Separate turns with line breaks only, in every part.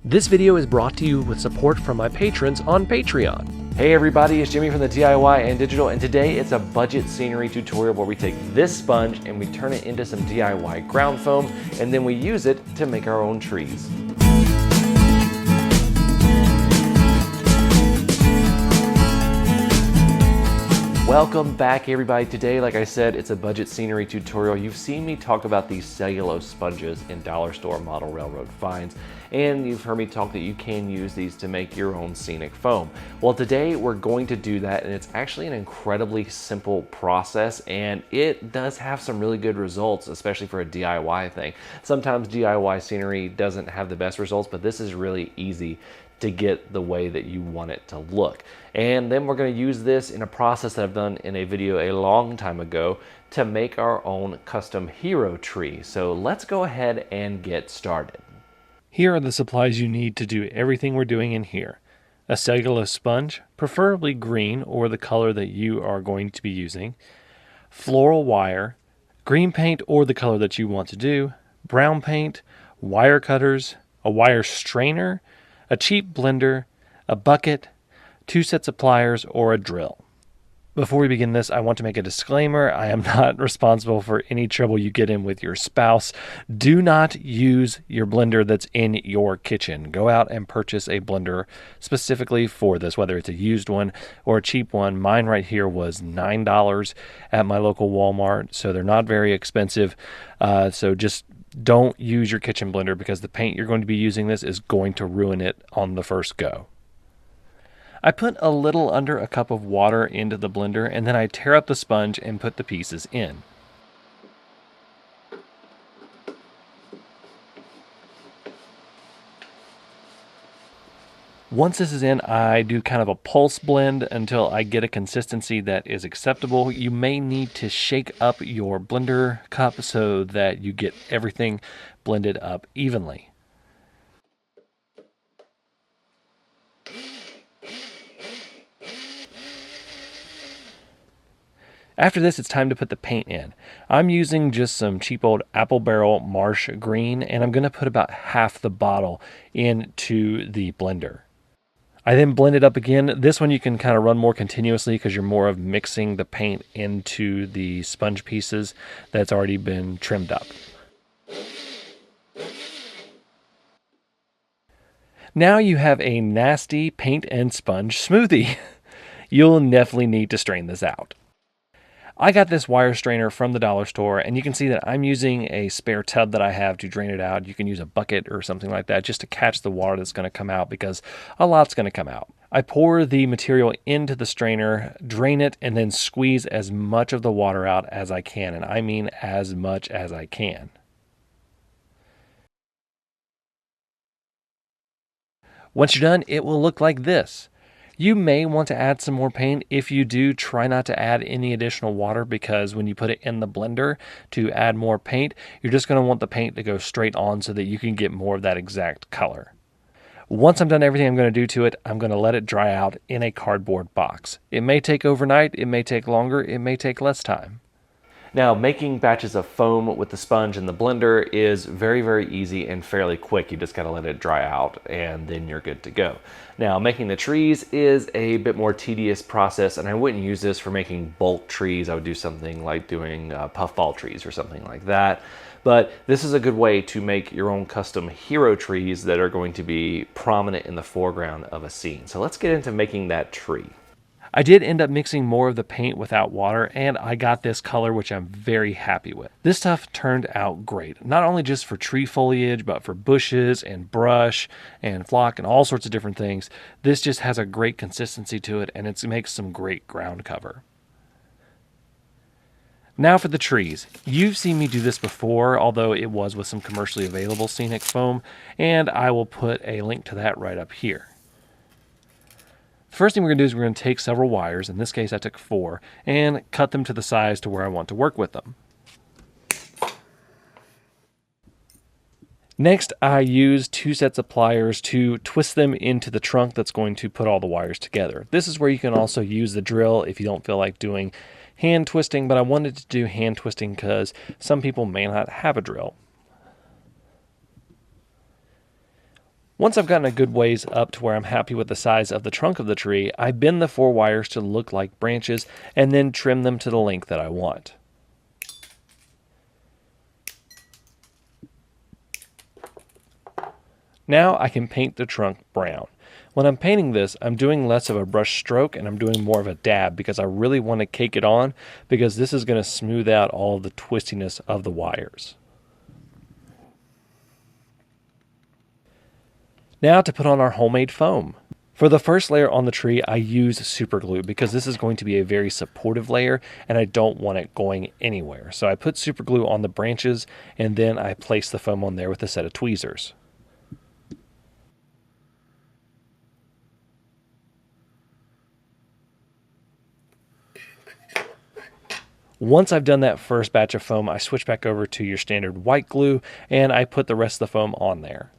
This video is brought to you with support from my patrons on Patreon.
Hey everybody, it's Jimmy from the DIY and Digital, and today it's a budget scenery tutorial where we take this sponge and we turn it into some DIY ground foam, and then we use it to make our own trees. Welcome back everybody. Today, like I said, it's a budget scenery tutorial. You've seen me talk about these cellulose sponges in dollar store model railroad finds, and you've heard me talk that you can use these to make your own scenic foam. Well, today we're going to do that, and it's actually an incredibly simple process, and it does have some really good results, especially for a DIY thing. Sometimes DIY scenery doesn't have the best results, but this is really easy to get the way that you want it to look. And then we're going to use this in a process that I've done in a video a long time ago to make our own custom hero tree. So let's go ahead and get started.
Here are the supplies you need to do everything we're doing in here. A cellulose sponge, preferably green or the color that you are going to be using, floral wire, green paint or the color that you want to do, brown paint, wire cutters, a wire strainer, a cheap blender, a bucket, 2 sets of pliers, or a drill. Before we begin this, I want to make a disclaimer. I am not responsible for any trouble you get in with your spouse. Do not use your blender that's in your kitchen. Go out and purchase a blender specifically for this, whether it's a used one or a cheap one. Mine right here was $9 at my local Walmart, so they're not very expensive. So just don't use your kitchen blender because the paint you're going to be using this is going to ruin it on the first go. I put a little under a cup of water into the blender, and then I tear up the sponge and put the pieces in. Once this is in, I do kind of a pulse blend until I get a consistency that is acceptable. You may need to shake up your blender cup so that you get everything blended up evenly. After this, it's time to put the paint in. I'm using just some cheap old apple barrel marsh green, and I'm going to put about half the bottle into the blender. I then blend it up again. This one you can kind of run more continuously because you're more of mixing the paint into the sponge pieces that's already been trimmed up. Now you have a nasty paint and sponge smoothie. You'll definitely need to strain this out. I got this wire strainer from the dollar store, and you can see that I'm using a spare tub that I have to drain it out. You can use a bucket or something like that just to catch the water that's going to come out because a lot's going to come out. I pour the material into the strainer, drain it, and then squeeze as much of the water out as I can, and I mean as much as I can. Once you're done, it will look like this. You may want to add some more paint. If you do, try not to add any additional water because when you put it in the blender to add more paint, you're just going to want the paint to go straight on so that you can get more of that exact color. Once I'm done everything I'm going to do to it, I'm going to let it dry out in a cardboard box. It may take overnight, it may take longer, it may take less time.
Now, making batches of foam with the sponge and the blender is very, very easy and fairly quick. You just gotta let it dry out and then you're good to go. Now, making the trees is a bit more tedious process, and I wouldn't use this for making bulk trees. I would do something like doing puffball trees or something like that. But this is a good way to make your own custom hero trees that are going to be prominent in the foreground of a scene. So let's get into making that tree. I did end up mixing more of the paint without water, and I got this color, which I'm very happy with. This stuff turned out great, not only just for tree foliage, but for bushes and brush and flock and all sorts of different things. This just has a great consistency to it, and it makes some great ground cover. Now for the trees. You've seen me do this before, although it was with some commercially available scenic foam, and I will put a link to that right up here. First thing we're going to do is we're going to take several wires, in this case I took 4, and cut them to the size to where I want to work with them. Next, I use 2 sets of pliers to twist them into the trunk that's going to put all the wires together. This is where you can also use the drill if you don't feel like doing hand twisting, but I wanted to do hand twisting because some people may not have a drill.
Once I've gotten a good ways up to where I'm happy with the size of the trunk of the tree, I bend the 4 wires to look like branches and then trim them to the length that I want. Now I can paint the trunk brown. When I'm painting this, I'm doing less of a brush stroke and I'm doing more of a dab because I really want to cake it on, because this is going to smooth out all of the twistiness of the wires. Now to put on our homemade foam. For the first layer on the tree, I use super glue because this is going to be a very supportive layer and I don't want it going anywhere. So I put super glue on the branches and then I place the foam on there with a set of tweezers. Once I've done that first batch of foam, I switch back over to your standard white glue and I put the rest of the foam on there.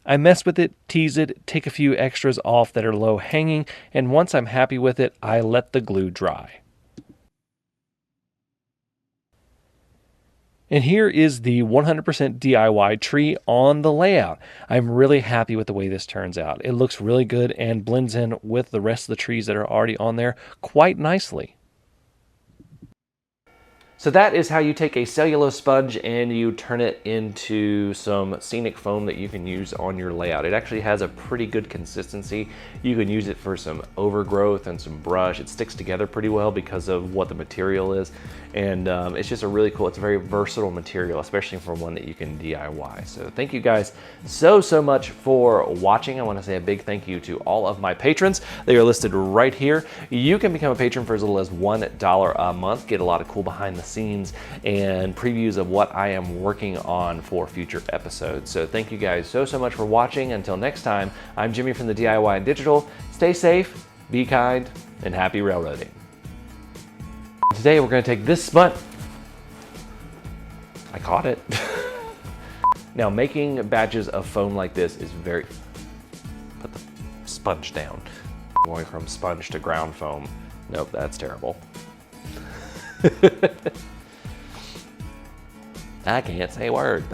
I mess with it, tease it, take a few extras off that are low hanging, and once I'm happy with it, I let the glue dry. And here is the 100% DIY tree on the layout. I'm really happy with the way this turns out. It looks really good and blends in with the rest of the trees that are already on there quite nicely.
So that is how you take a cellulose sponge and you turn it into some scenic foam that you can use on your layout. It actually has a pretty good consistency. You can use it for some overgrowth and some brush. It sticks together pretty well because of what the material is. And it's just a really cool, it's a very versatile material, especially for one that you can DIY. So thank you guys so much for watching. I want to say a big thank you to all of my patrons. They are listed right here. You can become a patron for as little as $1 a month, get a lot of cool behind the scenes and previews of what I am working on for future episodes. So thank you guys so much for watching. Until next time, I'm Jimmy from the DIY and Digital. Stay safe, be kind, and happy railroading. Today we're going to take this sponge. I caught it. Now, making batches of foam like this is very... Put the sponge down. Going from sponge to ground foam. Nope, that's terrible. I can't say words.